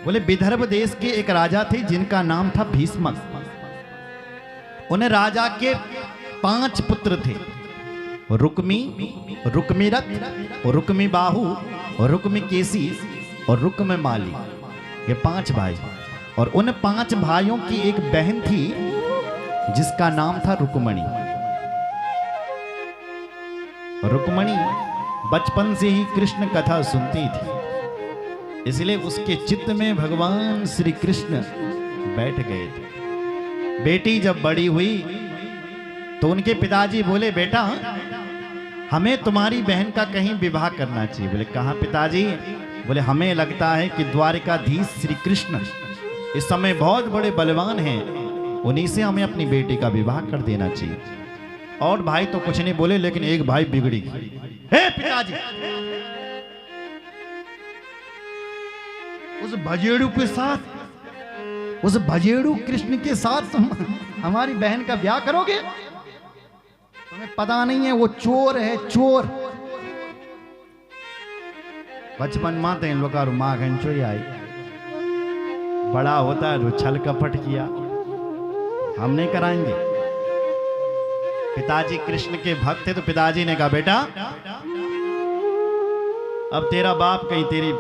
बोले विदर्भ देश के एक राजा थे जिनका नाम था भीष्मक। उन्हें राजा के 5 पुत्र थे, रुक्मी, रुक्मीरथ, रुक्मी बाहु, रुक्मी केसी और रुक्म माली। ये 5 भाई। और उन 5 भाइयों की एक बहन थी जिसका नाम था रुक्मणी। रुक्मणी बचपन से ही कृष्ण कथा सुनती थी, इसलिए उसके चित्त में भगवान श्री कृष्ण बैठ गए थे। बेटी जब बड़ी हुई तो उनके पिताजी बोले, बेटा हमें तुम्हारी बहन का कहीं विवाह करना चाहिए। बोले कहाँ पिताजी? बोले हमें लगता है कि द्वारिकाधीश श्री कृष्ण इस समय बहुत बड़े बलवान हैं, उन्हीं से हमें अपनी बेटी का विवाह कर देना चाहिए। और भाई तो कुछ नहीं बोले, लेकिन एक भाई बिगड़ी। हे पिताजी, उस भजेड़ू के साथ, उस भजेड़ू कृष्ण के साथ हमारी बहन का ब्याह करोगे? तुम्हें पता नहीं है वो चोर है, चोर। बचपन माते इन लोग का रुमा घंचोरी आई, बड़ा होता है तो छल कपट किया, हम नहीं कराएंगे। पिताजी कृष्ण के भक्त थे तो पिताजी ने कहा, बेटा अब तेरा बाप कहीं तेरी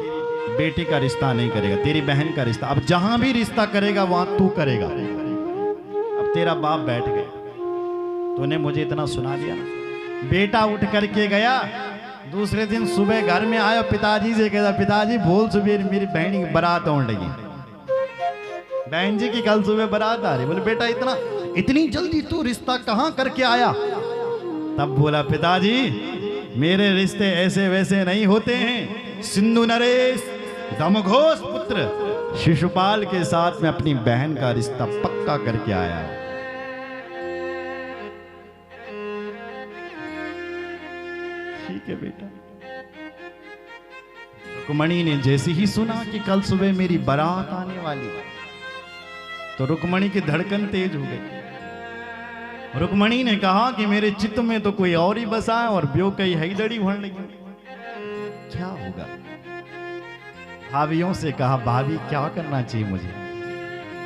बेटी का रिश्ता नहीं करेगा, तेरी बहन का रिश्ता, अब जहां भी रिश्ता करेगा वहां तू करेगा। अब तेरा बाप बैठ गया, तूने मुझे इतना सुना दिया ना। बेटा उठ करके गया, दूसरे दिन सुबह घर में आया, पिताजी से कहता, पिताजी बोल सुबह मेरी बहन की बारात होने लगी, बहन जी की कल सुबह बारात आ रही। बोले बेटा इतनी जल्दी तू रिश्ता कहां करके आया? तब बोला, पिताजी मेरे रिश्ते ऐसे वैसे नहीं होते हैं, सिंधु नरेश दमघोष पुत्र शिशुपाल के साथ में अपनी बहन का रिश्ता पक्का करके आया। ठीक है बेटा। रुक्मणी ने जैसे ही सुना कि कल सुबह मेरी बारात आने वाली है, तो रुक्मणी की धड़कन तेज हो गई। रुक्मणी ने कहा कि मेरे चित्त में तो कोई और ही बसा है और ब्यो कई हैदड़ी भरने लगी, क्या होगा? भाभियों से कहा, भाभी क्या करना चाहिए मुझे?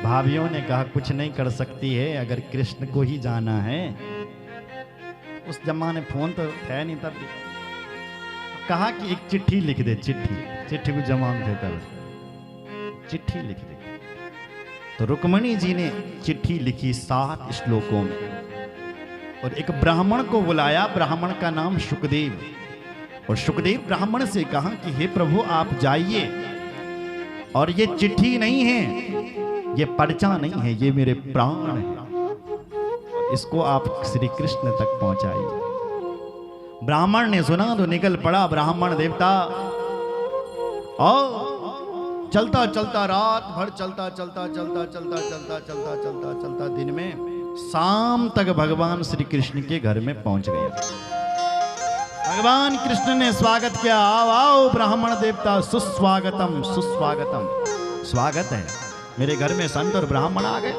भाभियों ने कहा, कुछ नहीं कर सकती है, अगर कृष्ण को ही जाना है। उस जमाने फोन तो है नहीं तब भी। कहा कि एक चिट्ठी लिख दे, चिट्ठी को जमान थे तब, चिट्ठी लिख दे। तो रुक्मणी जी ने चिट्ठी लिखी 7 श्लोकों में, और एक ब्राह्मण को बुलाया, ब्राह्मण का नाम शुकदेव। और शुकदेव ब्राह्मण से कहा कि हे प्रभु आप जाइए, और ये चिट्ठी नहीं है, ये पर्चा नहीं है, ये मेरे प्राण है, इसको आप श्री कृष्ण तक पहुंचाइए। ब्राह्मण ने सुना तो निकल पड़ा ब्राह्मण देवता, और चलता चलता रात भर चलता चलता चलता चलता चलता चलता चलता चलता दिन में शाम तक भगवान श्री कृष्ण के घर में पहुंच गए। भगवान कृष्ण ने स्वागत किया, आओ आओ ब्राह्मण देवता, सुस्वागतम सुस्वागतम, स्वागत है, मेरे घर में संत और ब्राह्मण आ गए।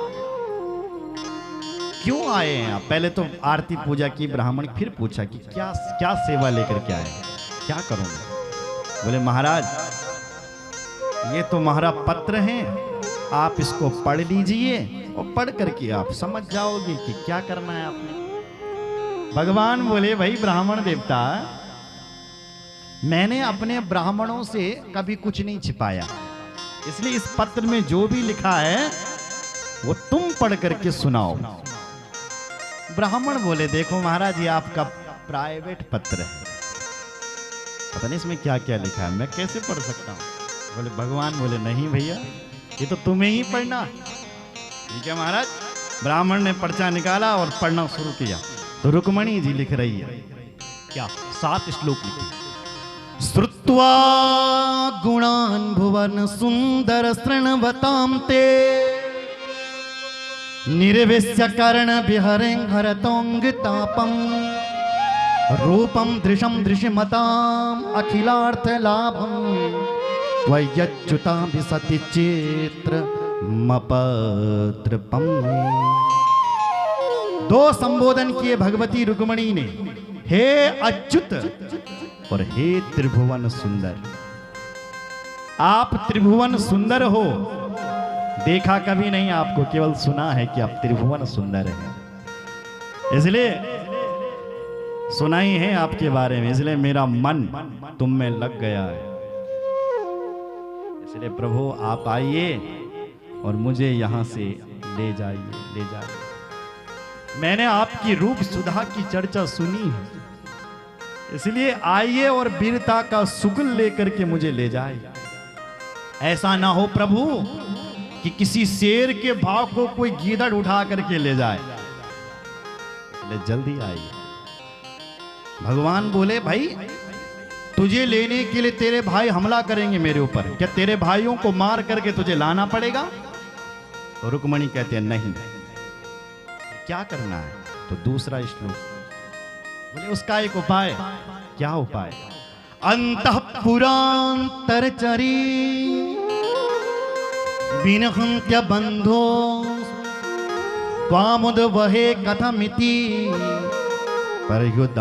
क्यों आए हैं आप? पहले तो आरती पूजा की ब्राह्मण, फिर पूछा कि क्या क्या सेवा लेकर के आए, क्या करूंगा? बोले महाराज ये तुम्हारा पत्र है, आप इसको पढ़ लीजिए और पढ़ करके आप समझ जाओगे कि क्या करना है आपने। भगवान बोले, भाई ब्राह्मण देवता, मैंने अपने ब्राह्मणों से कभी कुछ नहीं छिपाया, इसलिए इस पत्र में जो भी लिखा है वो तुम पढ़ करके सुनाओ। ब्राह्मण बोले, देखो महाराज ये आपका प्राइवेट पत्र है, पता नहीं इसमें क्या क्या लिखा है, मैं कैसे पढ़ सकता हूँ? बोले भगवान बोले, नहीं भैया ये तो तुम्हें ही पढ़ना। ठीक है महाराज। ब्राह्मण ने पर्चा निकाला और पढ़ना शुरू किया। तो रुक्मणी जी लिख रही है, क्या 7 श्लोक लिखे। श्रुत्वा गुणान् भुवन सुंदर शृण्वतां ते, निर्विश्य कर्ण विहरें हरतोंगतापं, रूपं दृशं दृश्यमताम् अखिलार्थ लाभं, वयच्युता विसति चित्र मपद्रपम। 2 संबोधन किए भगवती रुक्मणी ने, हे अच्युत और हे त्रिभुवन सुंदर। आप त्रिभुवन सुंदर हो, देखा कभी नहीं आपको, केवल सुना है कि आप त्रिभुवन सुंदर हैं, इसलिए सुना ही है आपके बारे में, इसलिए मेरा मन तुम में लग गया है। इसलिए प्रभु आप आइए और मुझे यहां से ले जाइए, ले जाइए। मैंने आपकी रूप सुधा की चर्चा सुनी है, इसलिए आइए और वीरता का सुगल लेकर के मुझे ले जाइए। ऐसा ना हो प्रभु कि किसी शेर के भाव को कोई गीदड़ उठा करके ले जाए, इसलिए जल्दी आइए। भगवान बोले भाई तुझे लेने के लिए तेरे भाई हमला करेंगे मेरे ऊपर, क्या तेरे भाइयों को मार करके तुझे लाना पड़ेगा? तो रुक्मणी कहते हैं नहीं, क्या करना है? तो दूसरा श्लोक बोले उसका एक उपाय। क्या उपाय? अंतःपुरांतरचरी विनहन्त्य बंधो त्वामुद वहे कथमिति परयुदाप्युपाय।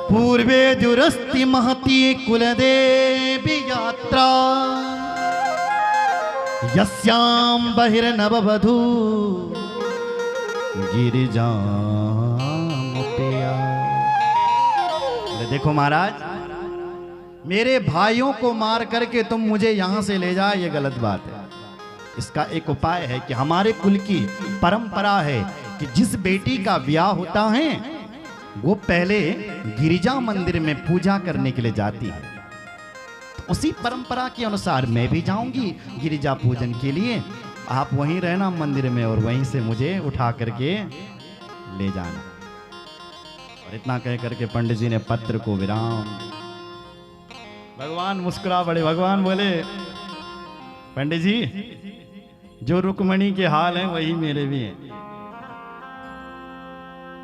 पूर्वे दुरस्ति महती कुलदेवी यात्रा यस्यां बहिर्नववधू गिरिजामुपेया। देखो महाराज, मेरे भाइयों को मार करके तुम मुझे यहां से ले जाए, ये गलत बात है। इसका एक उपाय है कि हमारे कुल की परंपरा है कि जिस बेटी का ब्याह होता है वो पहले गिरिजा मंदिर में पूजा करने के लिए जाती है। तो उसी परंपरा के अनुसार मैं भी जाऊंगी गिरिजा पूजन के लिए, आप वहीं रहना मंदिर में और वहीं से मुझे उठा करके ले जाना। और इतना कह करके पंडित जी ने पत्र को विराम। भगवान मुस्कुरा पड़े। भगवान बोले पंडित जी जो रुक्मणी के हाल हैं वही मेरे भी हैं।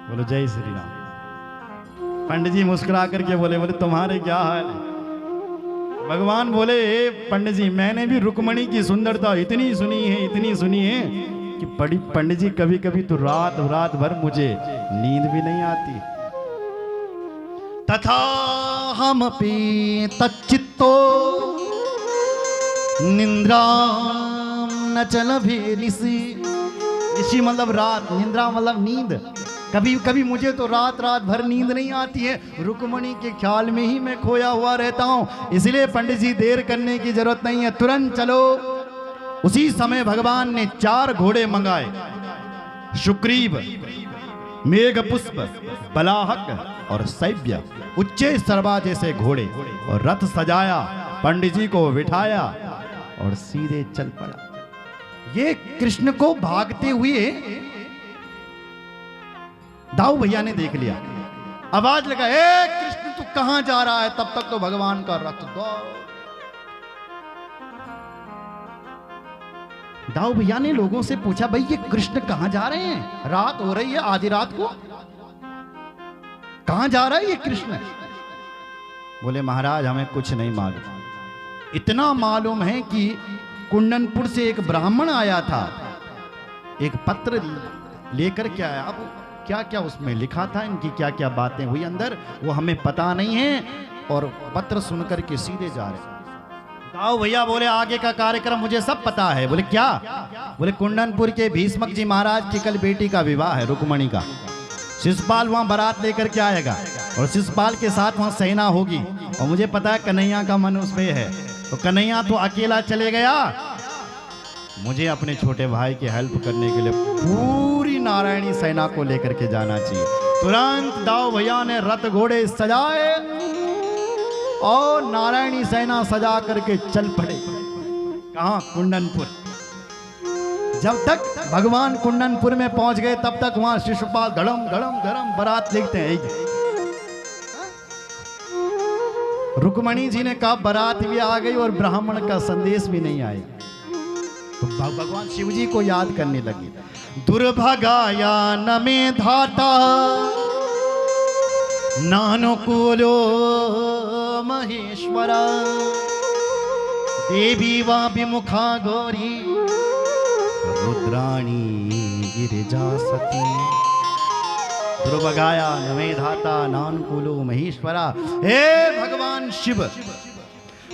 बोलो जय श्री राम। पंडित जी मुस्कुरा करके बोले तुम्हारे क्या हाल है? भगवान बोले पंडित जी मैंने भी रुक्मणी की सुंदरता इतनी सुनी है, इतनी सुनी है कि पंडित जी कभी कभी तो रात भर मुझे नींद भी नहीं आती। तथा हमपि तच्चित्तो निंद्रा न चलभे निशि। निशि मतलब रात, निंद्रा मतलब नींद। कभी कभी मुझे तो रात भर नींद नहीं आती है, रुक्मणी के ख्याल में ही मैं खोया हुआ रहता हूं। इसलिए पंडित जी देर करने की जरूरत नहीं है, तुरंत चलो। उसी समय भगवान ने 4 घोड़े मंगाए, शुक्रीव, मेघपुष्प, बलाहक और सैव्य, उच्चे सर्वा जैसे घोड़े, और रथ सजाया, पंडित जी को बिठाया और सीधे चल पड़ा। ये कृष्ण को भागते हुए दाऊ भैया ने देख लिया, आवाज लगा ए कृष्ण तू कहां जा रहा है? तब तक तो भगवान का रथ दाऊ भैया ने लोगों से पूछा भाई ये कृष्ण कहां जा रहे हैं? रात हो रही है, आधी रात को कहां जा रहा है ये कृष्ण? बोले महाराज हमें कुछ नहीं मालूम, इतना मालूम है कि कुंडनपुर से एक ब्राह्मण आया था, एक पत्र लेकर के आया। अब क्या क्या उसमें लिखा था, इनकी क्या क्या बातें हुई अंदर, वो हमें पता नहीं है, और पत्र सुनकर के सीधे जा रहे। दाऊ भैया बोले आगे का कार्यक्रम मुझे सब पता है। बोले क्या? बोले कुंडनपुर के भीष्मक जी महाराज की कल बेटी का विवाह है, रुक्मणी का। शिशुपाल वहां बारात लेकर के आएगा और शिशुपाल के साथ वहां सेना होगी, और मुझे पता है कन्हैया का मन उसमें है, तो कन्हैया तो अकेला चले गया, मुझे अपने छोटे भाई की हेल्प करने के लिए पूरी नारायणी सेना को लेकर के जाना चाहिए। तुरंत दाऊ भैया ने रथ घोड़े सजाए और नारायणी सेना सजा करके चल पड़े। कहां? कुंडनपुर। जब तक भगवान कुंडनपुर में पहुंच गए तब तक वहां शिशुपाल धड़म धड़म धड़म बारात देखते हैं। रुक्मणी जी ने कहा बारात भी आ गई और ब्राह्मण का संदेश भी नहीं आया, तो भगवान शिव जी को याद करने लगे। दुर्भागाया न में धाता नानुकूलो महेश्वरा देवी वा विमुखा गौरी रुद्राणी गिरिजा सती ध्रुवगाया नमे धाता नानुकूलो महेश्वरा। हे भगवान शिव,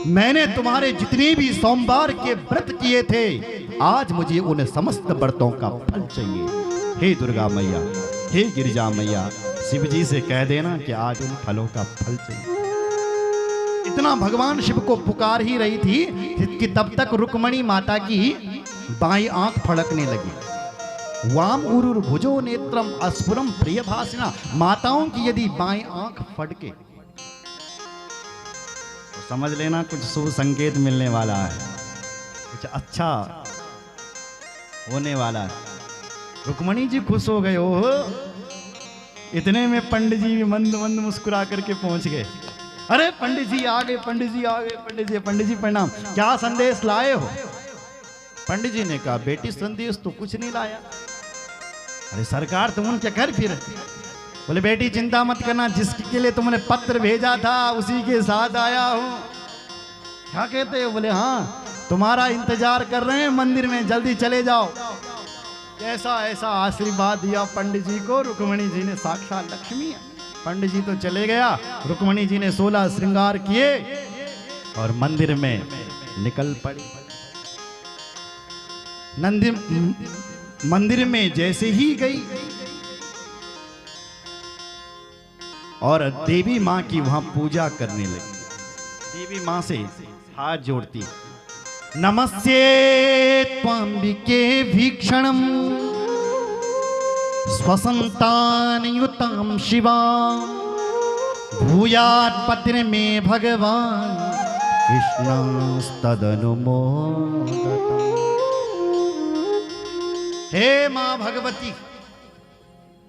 मैंने तुम्हारे जितने भी सोमवार के व्रत किए थे, आज मुझे उन समस्त व्रतों का फल चाहिए। हे दुर्गा मैया, हे गिरिजा मैया, शिव जी से कह देना कि आज उन फलों का फल चाहिए। इतना भगवान शिव को पुकार ही रही थी कि तब तक रुक्मणी माता की बाईं आंख फड़कने लगी। वाम उरुर भुजो नेत्रम अस्फुरम प्रिय भाषिणा। माताओं की यदि बाईं आंख फड़के तो समझ लेना कुछ शुभ संकेत मिलने वाला है, कुछ अच्छा होने वाला है। रुक्मणी जी खुश हो गए। हो इतने में पंडित जी भी मंद मंद मुस्कुरा करके पहुंच गए। अरे पंडित जी आ गए, पंडित जी आ गए, पंडित जी प्रणाम, क्या संदेश लाए हो? पंडित जी ने कहा, बेटी संदेश तो कुछ नहीं लाया। अरे सरकार तुम उनके घर फिर। बोले बेटी चिंता मत करना, जिसके लिए तुमने पत्र भेजा था उसी के साथ आया हूं। क्या कहते हो? बोले हाँ, तुम्हारा इंतजार कर रहे हैं मंदिर में, जल्दी चले जाओ। ऐसा ऐसा आशीर्वाद दिया पंडित जी को। रुक्मणी जी ने साक्षात लक्ष्मी है। पंडित जी तो चले गया, रुक्मणी जी ने 16 श्रृंगार किए और मंदिर में निकल पड़ी। मंदिर में जैसे ही गई और देवी मां की वहां पूजा करने लगी। देवी मां से हाथ जोड़ती, नमस्ते त्वांबिके भीक्षणम स्वसंतानयुतां शिवां भूयात् पत्नी में भगवान कृष्णस्तदनुमोदतम्। हे मां भगवती,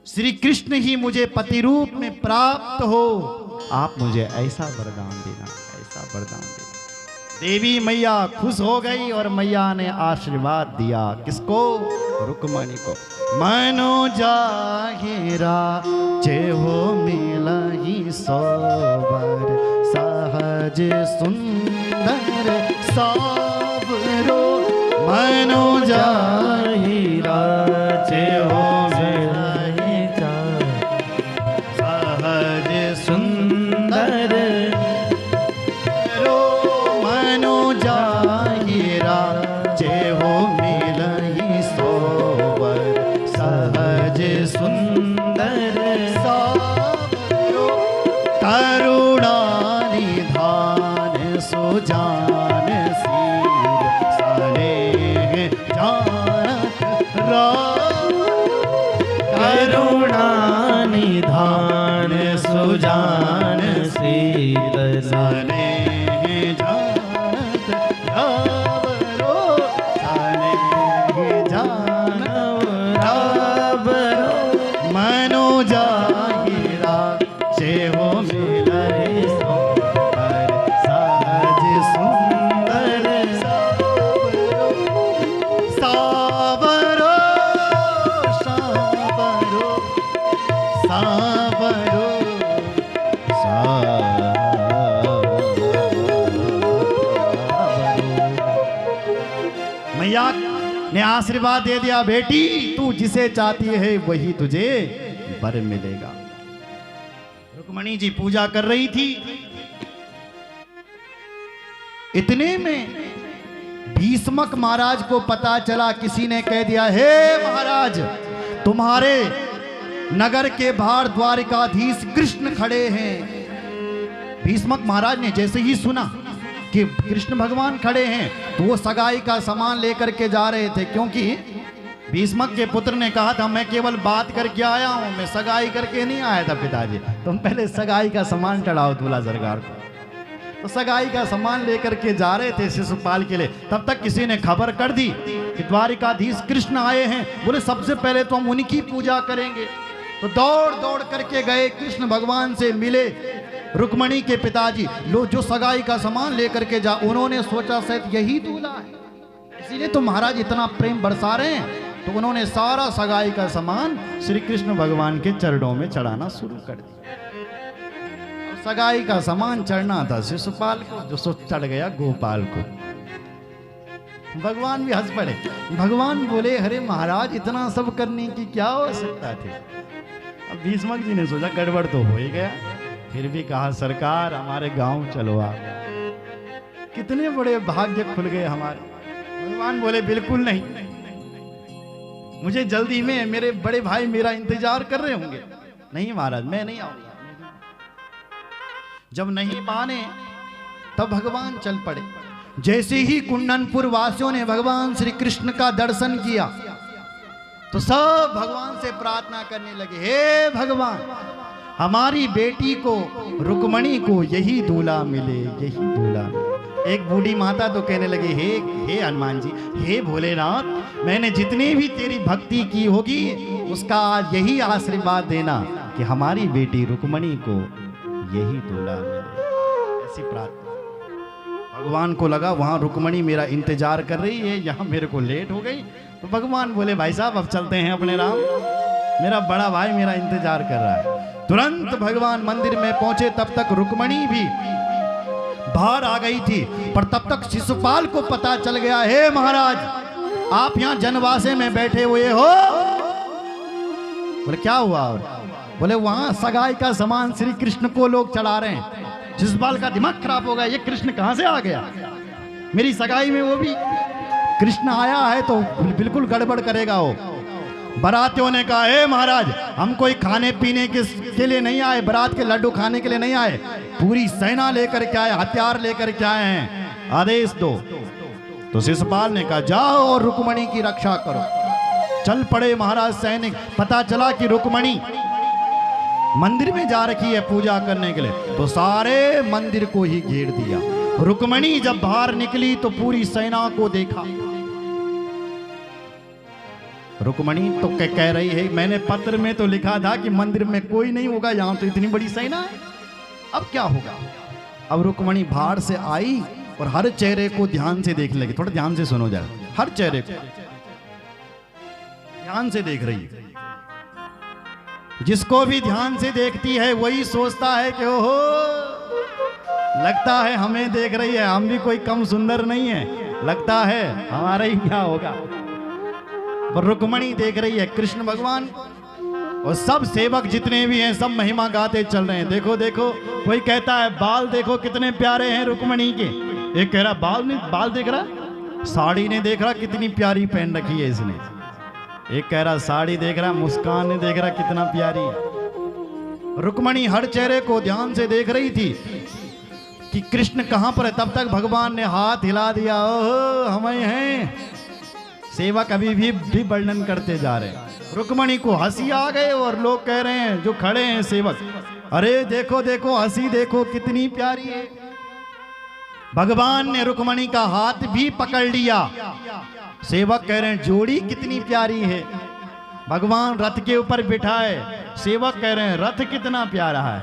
श्री कृष्ण ही मुझे पति रूप में प्राप्त हो, आप मुझे ऐसा वरदान देना, ऐसा वरदान देना। देवी मैया खुश हो गई और मैया ने आशीर्वाद दिया। किसको? रुक्मणी को। मनो जाहिरा चेहो मिला ही सोबर, सहज सुंदर साबरो। मनो जाहिरा चेहो मिला ही सहज सुंदर रो। मनो जाहिरा चेहो मिला ही सोबर, सहज सुंदर साबरो। करुणा निधान सुजान सील, स्नेह जानत राम। करुणा निधान सुजान सील, स्नेह जानत रावरो। स्नेह जानव रावरो। मनो जाहिरा चेहो मिलहि सोबर, सहज सुंदर सावरो। सावरो सावरो सावरो सावरो। मैया ने आशीर्वाद दे दिया, बेटी तू जिसे चाहती है वही तुझे वर मिलेगा। रुक्मणी जी पूजा कर रही थी। इतने में भीष्मक महाराज को पता चला, किसी ने कह दिया, हे महाराज तुम्हारे नगर के बाहर द्वारिकाधीश कृष्ण खड़े हैं। भीष्मक महाराज ने जैसे ही सुना कि कृष्ण भगवान खड़े हैं तो वो सगाई का सामान लेकर के जा रहे थे, क्योंकि भीष्मक के पुत्र ने कहा था मैं केवल बात करके आया हूं, मैं सगाई करके नहीं आया था पिताजी, तुम पहले सगाई का सामान चढ़ाओ दूल्हा सरकार को। तो सगाई का सामान लेकर के जा रहे थे शिशुपाल के लिए। तब तक किसी ने खबर कर दी कि द्वारिकाधीश कृष्ण आए हैं। बोले सबसे पहले तो हम उनकी पूजा करेंगे। तो दौड़ दौड़ करके गए, कृष्ण भगवान से मिले। रुक्मणी के पिताजी लो जो सगाई का सामान लेकर के जा, उन्होंने सोचा शायद यही दूल्हा है, इसीलिए तो महाराज इतना प्रेम बरसा रहे हैं। तो उन्होंने सारा सगाई का सामान श्री कृष्ण भगवान के चरणों में चढ़ाना शुरू कर दिया। सगाई का सामान चढ़ना था शिशुपाल को, जो सो चढ़ गया गोपाल को। भगवान भी हंस पड़े। भगवान बोले अरे महाराज इतना सब करने की क्या आवश्यकता थी, अब भीष्मक जी ने सोचा गड़बड़ तो हो ही गया, फिर भी कहा सरकार हमारे गांव चलो आप। कितने बड़े भाग्य खुल गए हमारे। भगवान बोले बिल्कुल नहीं, मुझे जल्दी में मेरे बड़े भाई मेरा इंतजार कर रहे होंगे। नहीं महाराज मैं नहीं आऊंगा। जब नहीं माने तब भगवान चल पड़े। जैसे ही कुंदनपुर वासियों ने भगवान श्री कृष्ण का दर्शन किया तो सब भगवान से प्रार्थना करने लगे, हे भगवान हमारी बेटी को रुक्मणी को यही दूल्हा मिले, यही दूल्हा मिले। एक बूढ़ी माता तो कहने लगी, हे हनुमान जी, हे भोलेनाथ, मैंने जितनी भी तेरी भक्ति की होगी उसका आज यही आशीर्वाद देना कि हमारी बेटी रुक्मणी को यही दूल्हा मिले। ऐसी प्रार्थना। भगवान को लगा वहां रुक्मणी मेरा इंतजार कर रही है, यहाँ मेरे को लेट हो गई। तो भगवान बोले भाई साहब अब चलते हैं अपने राम, मेरा बड़ा भाई मेरा इंतजार कर रहा है। तुरंत भगवान मंदिर में पहुंचे। तब तक रुक्मणी भी बाहर आ गई थी, पर तब तक शिशुपाल को पता चल गया, हे महाराज आप यहाँ जनवासे में बैठे हुए हो। बोले क्या हुआ? बोले वहां सगाई का सामान श्री कृष्ण को लोग चढ़ा रहे हैं। शिशुपाल का दिमाग खराब हो गया, ये कृष्ण कहां से आ गया मेरी सगाई में? वो भी कृष्ण आया है तो बिल्कुल गड़बड़ करेगा वो। बारातियों ने कहा, हे महाराज हम कोई खाने पीने के लिए नहीं आए, बारात के लड्डू खाने के लिए नहीं आए, पूरी सेना लेकर के आए, हथियार लेकर के आए हैं, आदेश दो। तो शिशुपाल ने कहा जाओ और रुक्मणी की रक्षा करो। चल पड़े महाराज सैनिक। पता चला कि रुक्मणी मंदिर में जा रखी है पूजा करने के लिए, तो सारे मंदिर को ही घेर दिया। रुक्मणी जब बाहर निकली तो पूरी सेना को देखा। रुक्मणी तो कह रही है मैंने पत्र में तो लिखा था कि मंदिर में कोई नहीं होगा, यहां तो इतनी बड़ी सेना है, अब क्या होगा? अब रुक्मणी बाहर से आई और हर चेहरे को ध्यान से देखने लगी। थोड़ा ध्यान से सुनो जरा, हर चेहरे को ध्यान से देख रही है। जिसको भी ध्यान से देखती है वही सोचता है कि ओहो लगता है हमें देख रही है, हम भी कोई कम सुंदर नहीं है, लगता है हमारा ही क्या होगा। पर रुक्मणी देख रही है कृष्ण भगवान और सब सेवक जितने भी हैं सब महिमा गाते चल रहे हैं। देखो देखो, कोई कहता है बाल देखो कितने प्यारे हैं रुक्मणी के, एक कह रहा बाल नहीं, बाल देख रहा, साड़ी नहीं देख रहा कितनी प्यारी पहन रखी है इसने, एक कह रहा साड़ी देख रहा, मुस्कान नहीं देख रहा कितना प्यारी है। रुक्मणी हर चेहरे को ध्यान से देख रही थी कि कृष्ण कहां पर है। तब तक भगवान ने हाथ हिला दिया, ओह हम हैं। सेवक अभी भी वर्णन करते जा रहे हैं। रुक्मणी को हंसी आ गए और लोग कह रहे हैं जो खड़े हैं सेवक, अरे देखो देखो हंसी देखो कितनी प्यारी है। भगवान ने रुक्मणी का हाथ भी पकड़ लिया। सेवक कह रहे हैं जोड़ी कितनी प्यारी है। भगवान रथ के ऊपर बिठाए, सेवक कह रहे हैं रथ कितना प्यारा है।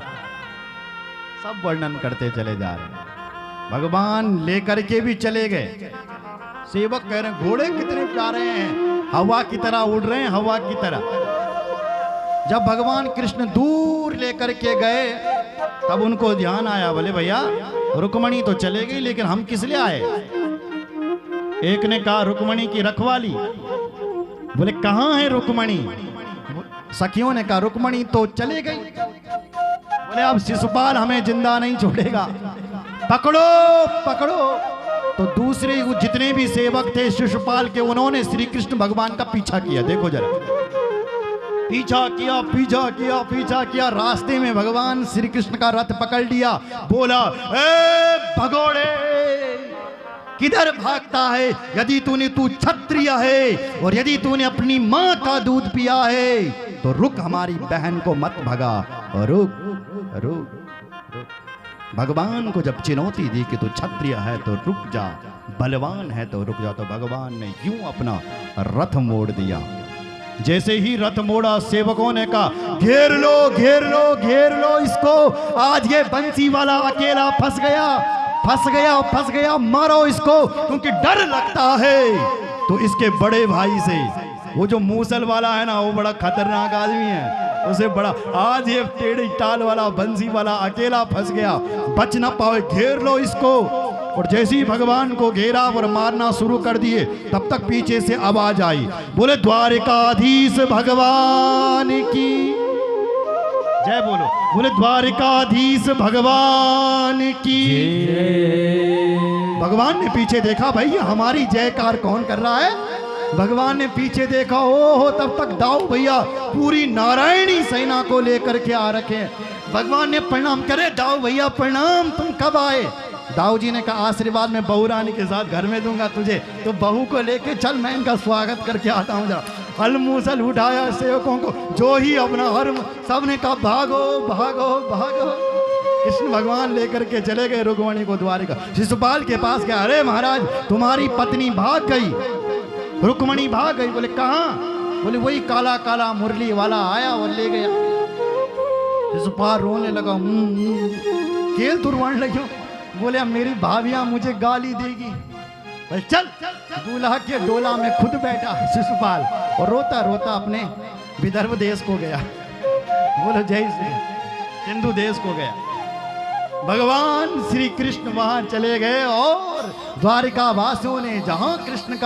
सब वर्णन करते चले जा रहे हैं। भगवान लेकर के भी चले गए। सेवक कह रहे हैं घोड़े कितने प्यारे हैं, हवा की तरह उड़ रहे हैं, हवा की तरह। जब भगवान कृष्ण दूर लेकर के गए तब उनको ध्यान आया, बोले भैया रुक्मणी तो चले गई लेकिन हम किस लिए आए? एक ने कहा रुक्मणी की रखवाली। बोले कहां है रुक्मणी? सखियों ने कहा रुक्मणी तो चले गई। बोले अब शिशुपाल हमें जिंदा नहीं छोड़ेगा, पकड़ो पकड़ो। तो दूसरे जितने भी सेवक थे शिशुपाल के, उन्होंने श्री कृष्ण भगवान का पीछा किया। देखो जरा, पीछा किया पीछा किया पीछा किया। रास्ते में भगवान श्री कृष्ण का रथ पकड़ लिया। बोला ए भगोड़े किधर भागता है? यदि तू क्षत्रिय है और यदि तूने अपनी माँ का दूध पिया है तो रुक, हमारी बहन को मत भगा, रुक रुक। भगवान को जब चुनौती दी कि तू क्षत्रिय है तो रुक जा, बलवान है तो रुक जा, तो भगवान ने यूं अपना रथ मोड़ दिया। जैसे ही रथ मोड़ा सेवकों ने कहा घेर लो घेर लो घेर लो इसको, आज ये बंसी वाला अकेला फंस गया फंस गया फंस गया, मारो इसको। क्योंकि डर लगता है तो इसके बड़े भाई से, वो जो मूसल वाला है ना वो बड़ा खतरनाक आदमी है, उसे बड़ा, आज ये टेढ़ी टाल वाला बंसी वाला अकेला फंस गया, बच ना पाए, घेर लो इसको। और जैसे ही भगवान को घेरा और मारना शुरू कर दिए तब तक पीछे से आवाज आई, बोले द्वारिकाधीश भगवान की जय बोलो, बोले द्वारिकाधीश भगवान की। भगवान ने पीछे देखा, भाई हमारी जयकार कौन कर रहा है? भगवान ने पीछे देखा, ओहो तब तक दाऊ भैया पूरी नारायणी सेना को लेकर के आ रखे हैं। भगवान ने प्रणाम करे, दाऊ भैया प्रणाम, तुम कब आए? दाऊ जी ने कहा आशीर्वाद में बहू रानी के साथ घर में दूंगा तुझे, तो बहू को लेके चल, मैं इनका स्वागत करके आता हूँ। जरा हलमूसल उठाया सेवकों को, जो ही अपना हर सबने कहा भागो भागो भागो। कृष्ण भगवान लेकर के चले गए रुक्मणी को द्वारिका। शिशुपाल के पास गया, अरे महाराज तुम्हारी पत्नी भाग गई, रुक्मणी भाग गई। बोले कहाँ? बोले वही काला काला मुरली वाला आया और ले गया। शिशुपाल रोने लगा, केल तुरवाने लगे। बोले अब मेरी भाभियां मुझे गाली देगी। बोले चल, दूल्हा के डोला में खुद बैठा शिशुपाल और रोता रोता अपने विदर्भ देश को गया। बोलो जय श्री, सिंधु देश को गया। भगवान श्री कृष्ण वहां चले गए और द्वारिका वासियों ने जहां कृष्ण का